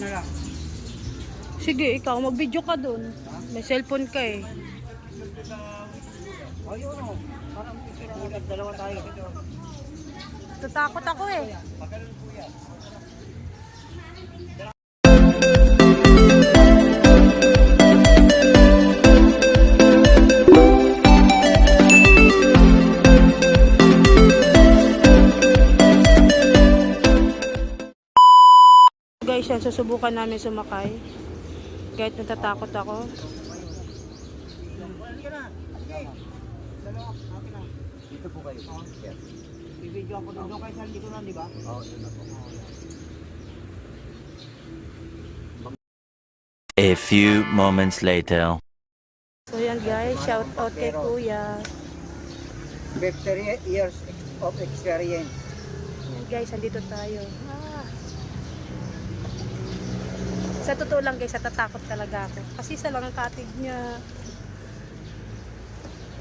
na lang. Sige, ikaw, mag-video ka dun. May cellphone ka eh. Ayun o. Parang dalawa tayo. Tatakot ako eh. Guys, yan, susubukan namin sumakay. Kahit natatakot ako. Dito po kayo. I-video ako doon kayo sa likuran, di ba? Oo, yun na po. A few moments later. So yan guys, shout out kay Kuya. 50 years of experience. Yan guys, andito tayo. Sa totoo lang guys, natatakot talaga ako. Kasi sa lang katig niya.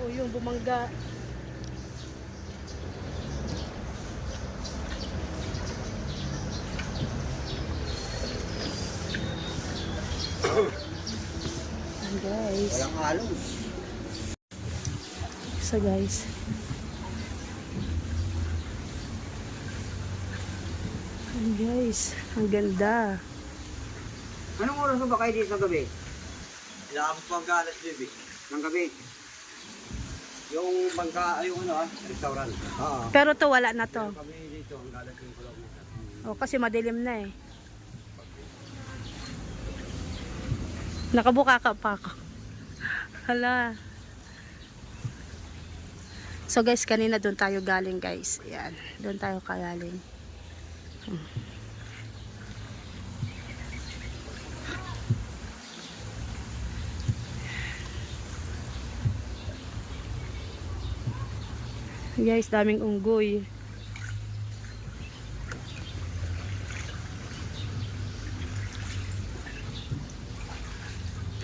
O yung bumangga. Yan guys. Walang halong. So guys. Yan guys, ang ganda. Anong oras ba kayo dito sa gabi? Inaabot po hanggang alas 9 Ng gabi? yung bangka, yung ano restaurant. Oo. Pero to wala na to. Kami dito hanggang alas 5 lang. O kasi madilim na eh. Nakabuka ka pa ako. Hala. So guys, kanina doon tayo galing guys. Yan, doon tayo kagaling. Guys, daming unggoy.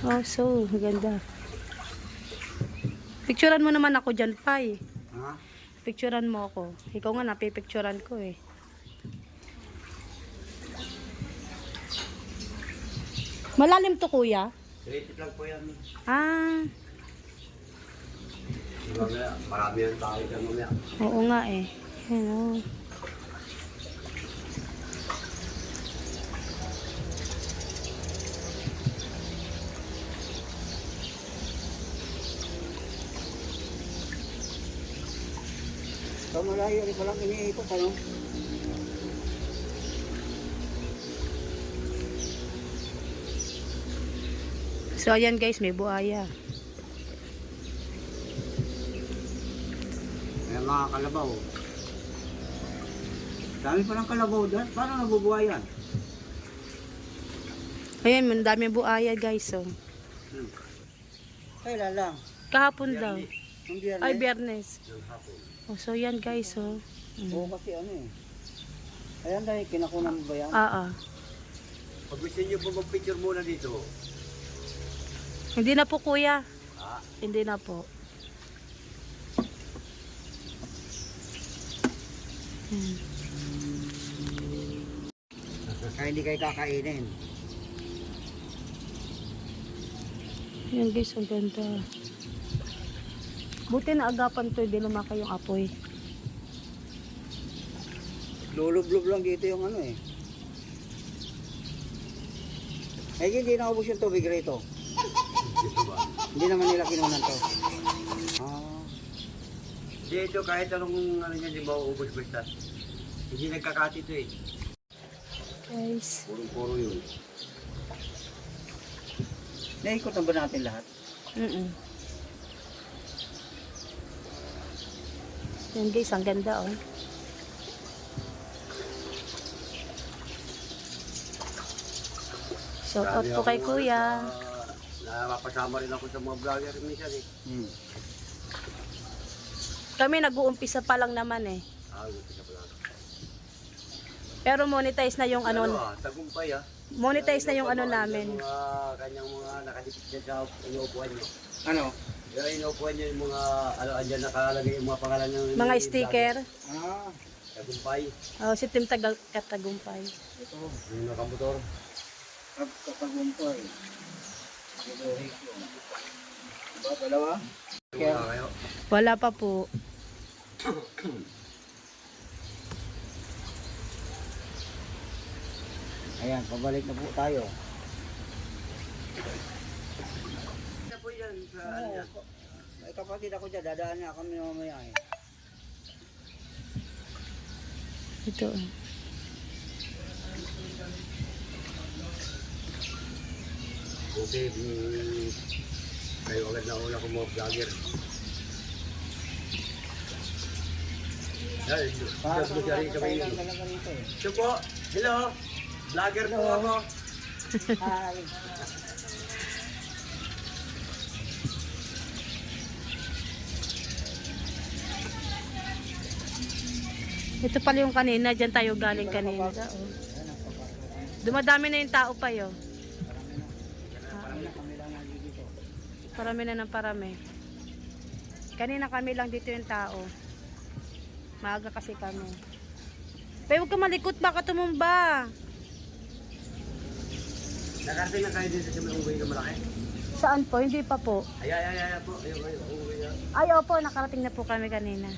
Oh, so ganda. Picturean mo naman ako dyan, Pai. Ha? Picturean mo ako. Ikaw nga, napipicturean ko eh. Malalim to, kuya? Rated lang po yan. Ah, Mamaya, marami ang tao dyan mamaya. oo nga eh. Ayan, oh. So malayo rin palang iniikot, ano? So ayan guys, may buhaya. May mga kalabaw. Dami palang kalabaw dyan. Paano nabubuhay yan? Ayan, ang daming buhaya guys. So. Kailan lang? Kahapon daw. Ang biyernes? Ay, biyernes. Oh, so yan guys. So. Oo, kasi ano eh. Ayan dahil kinakunan mo ba yan? Pag gusto nyo po mag-picture muna dito. Hindi na po kuya. Ah, Hindi na po. Kaya hindi kayo kakainin. Yan guys, ang ganda. Buti na agapan to, hindi lumaki yung apoy. Lulublob lang dito yung ano eh. Eh, hindi naubos yung tubig rito. dito ba? Hindi naman nila kinunan to. Ah, Dito kahit anong ano nyo, di mauubos basta. Hindi nagkakati ito eh. Guys. Puro-puro yun. naikutan ba natin lahat? Yan guys, ang ganda oh. Shout out po kay kuya. Napasama rin ako sa mga vlogger minsan eh. Kami nag-uumpisa pa lang naman eh. Gusto ko lang. Pero monetize na yung ano, Tagumpay monetize na yung ano namin. Kanyang mga nakadikit dyan sa inuupuan nyo. Ano? Yung inuupuan nyo yung mga, ano, andyan nakalagay yung mga pangalan ng Mga sticker. Ah, Tagumpay. Oh, si Team Tagumpay. ito. Yung nakamotor. Pagkagumpay. Gibuhik ko. Diba, dalawa? Kaya kayo. Wala pa po. Ayan, pabalik na po tayo. Ano po yan sa ano yan? May kapatid ako dyan, dadaan niya kami mamaya eh. Ito. Okay, kayo agad na una ko mga vlogger. Dahil, just magyari kami yun. Talaga rito eh. So po, hello, vlogger po ako. Hi. Ito pala yung kanina. Diyan tayo galing kanina. Oh. Dumadami na yung tao pa yun. Parang na kami lang nandito. Parami na ng parami. Kanina kami lang dito yung tao. Maaga kasi kami. Pero huwag ka malikot, baka tumumba. Nakarating na kayo dito sa may unggoy na malaki. Saan po? Hindi pa po. Ay po, ayun kayo, unggoy na. Ay, opo, nakarating na po kami kanina.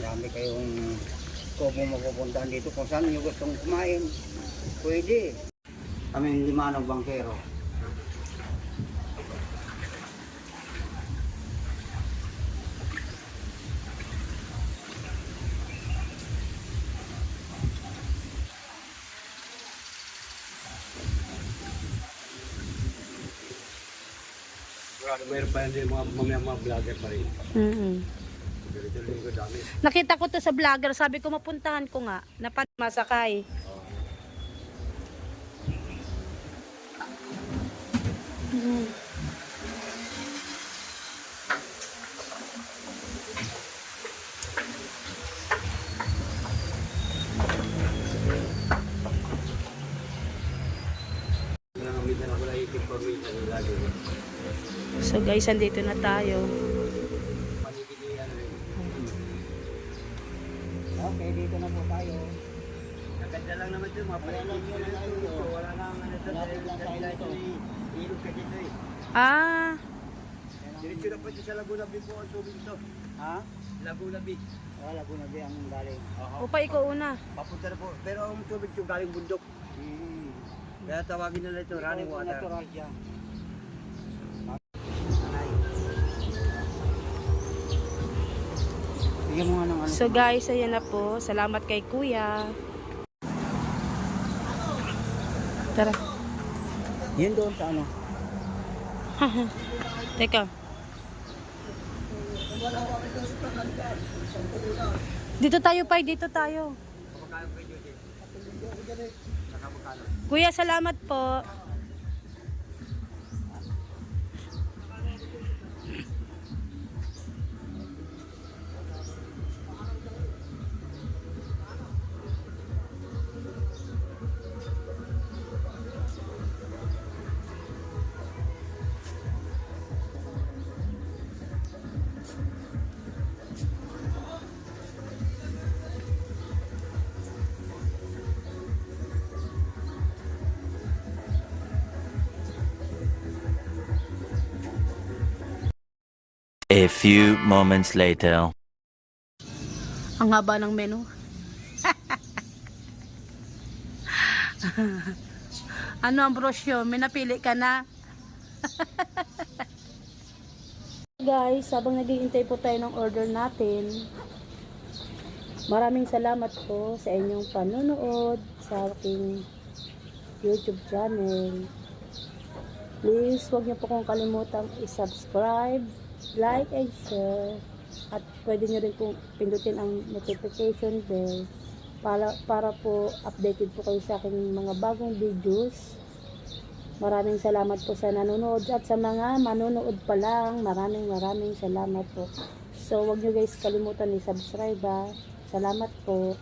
Marami kayong kubong mapupuntahan dito kung saan nyo gustong kumain. Pwede. Kami 5 bangkero. Sigurado mayroon pa yan din mga vlogger pa rin. Ganito linggo dami. Nakita ko to sa vlogger, sabi ko mapuntahan ko nga. Masakay. Minsan ako naisip ko minsan yung lagi. So guys, andito na tayo. Panigilihan rin. Okay, dito na po tayo. Naganda lang naman ito, mga panigilihan ito. Wala na ang ano ito. Ilog kasi ito eh. Ah, Diretso na po ito sa Laguna Bay po ang tubig ito. Ha? Laguna Bay. Wala ko na di ang galing. upa ikaw una. Papunta na po. Pero ang tubig yung galing bundok. Kaya tawagin nila ito running water. Natural siya. Bigyan mo nga ng ano. So guys, ayan na po. Salamat kay Kuya. Tara. Yun doon sa ano. Teka. Dito tayo, Pai. Dito tayo. Kapagkano kayo dito? Saka magkano? Kuya, salamat po. A few moments later. Ang haba ng menu. Ano ang brosyo? May napili ka na? Guys, habang naghihintay po tayo ng order natin, maraming salamat po sa inyong panonood sa aking YouTube channel. Please, huwag niyo po kong kalimutang i-subscribe, like and share, at pwede nyo rin pong pindutin ang notification bell para po updated po kayo sa aking mga bagong videos. Maraming salamat po sa nanonood, at sa mga manonood pa lang, maraming salamat po. So huwag nyo guys kalimutan i-subscribe ha. Salamat po.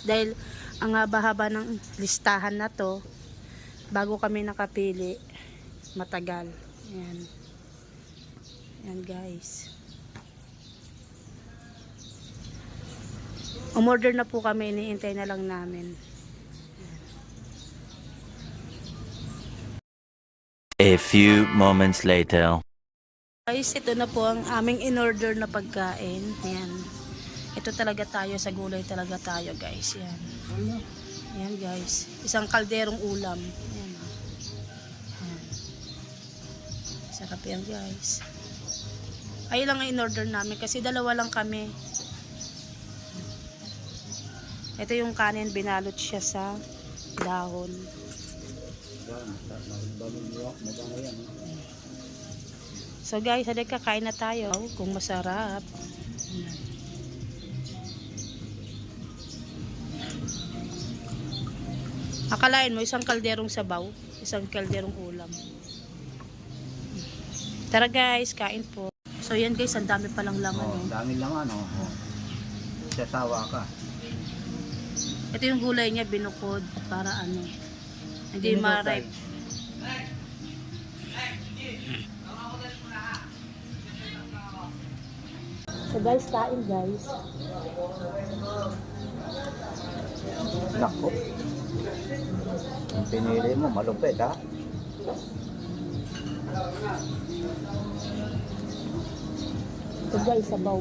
Dahil ang haba-haba ng listahan na to, bago kami nakapili, matagal. Ayan. Yan guys. Umorder na po kami, iniintay na lang namin. A few moments later. Guys, ito na po ang aming in-order na pagkain. Yan. Ito talaga tayo, sa gulay talaga tayo guys. Yan. Yan guys. Isang kalderong ulam. Yan. Yan. Sarap yan guys. Ay lang ang in-order namin kasi dalawa lang kami. Ito yung kanin, binalot siya sa dahon. So guys, halika kain na tayo kung masarap. Akalain mo isang kalderong sabaw, isang kalderong ulam. Tara guys, kain po. So yan guys, ang dami palang laman. Oh, dami laman oh. Sasawa ka. Ito yung gulay niya binukod para ano, hindi ma-ripe. So guys, kain guys. Nako. Ang pinili mo, malupit ha. Ito guys, sabaw.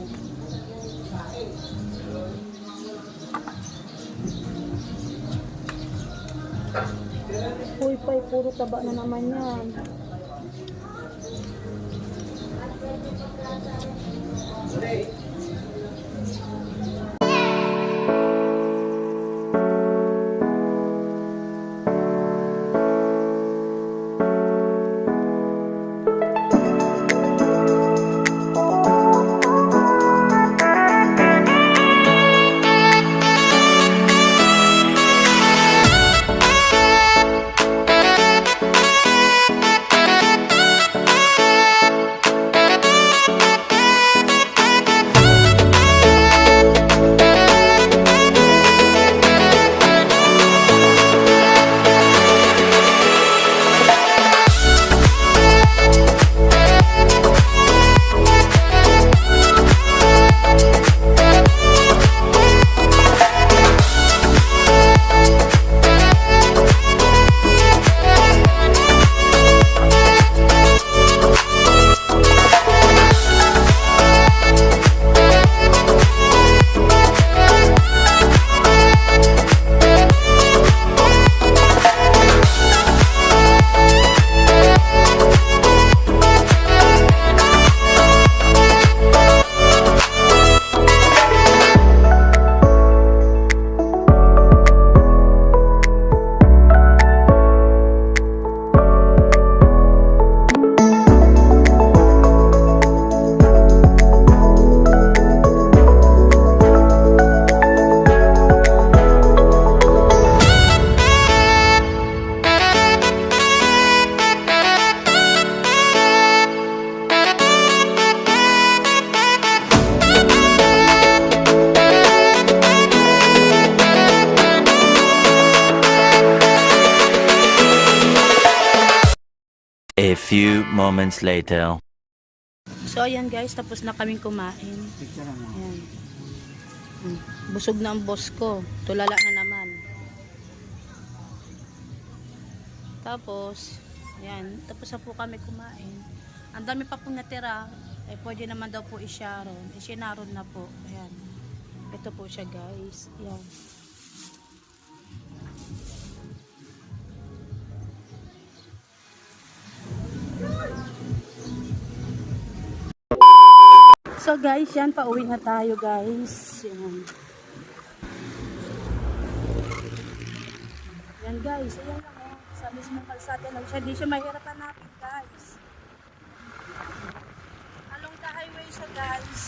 Uy, pay, puro taba na naman yan. A few moments later. So ayan guys, tapos na kaming kumain. Ayan. Busog na ang boss ko. Tulala na naman. Tapos, ayan, tapos na po kami kumain. Ang dami pa pong natira. Eh, pwede naman daw po i-sharon. I-shinaron na po. Ayan. Ito po siya guys. Ayan. So guys, yan, pauwi na tayo guys. Yan. Yan guys, ayan lang oh. Sa mismong kalsada lang siya. Di siya mahirap hanapin guys. Along the highway siya guys.